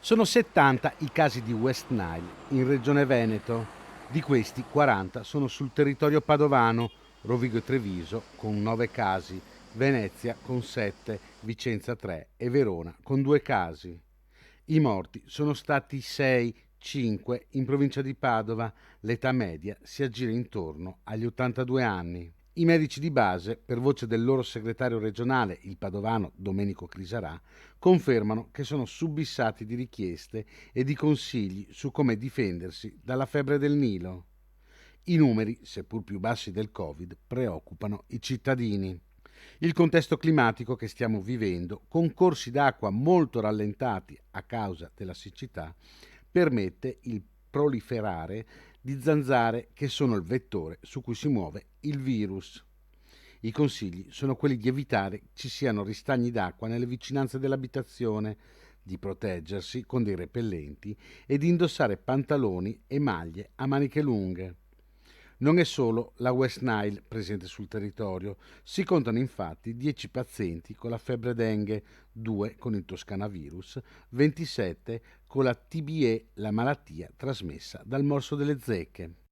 Sono 70 i casi di West Nile in regione Veneto. Di questi 40 sono sul territorio padovano, Rovigo e Treviso con 9 casi, Venezia con 7, Vicenza 3 e Verona con 2 casi. I morti sono stati 6, 5 in provincia di Padova, l'età media si aggira intorno agli 82 anni. I medici di base, per voce del loro segretario regionale, il padovano Domenico Crisarà, confermano che sono subissati di richieste e di consigli su come difendersi dalla febbre del Nilo. I numeri, seppur più bassi del Covid, preoccupano i cittadini. Il contesto climatico che stiamo vivendo, con corsi d'acqua molto rallentati a causa della siccità, permette il proliferare di zanzare che sono il vettore su cui si muove il virus. I consigli sono quelli di evitare ci siano ristagni d'acqua nelle vicinanze dell'abitazione, di proteggersi con dei repellenti e di indossare pantaloni e maglie a maniche lunghe. Non è solo la West Nile presente sul territorio, si contano infatti 10 pazienti con la febbre dengue, 2 con il toscanavirus, 27 con la TBE, la malattia trasmessa dal morso delle zecche.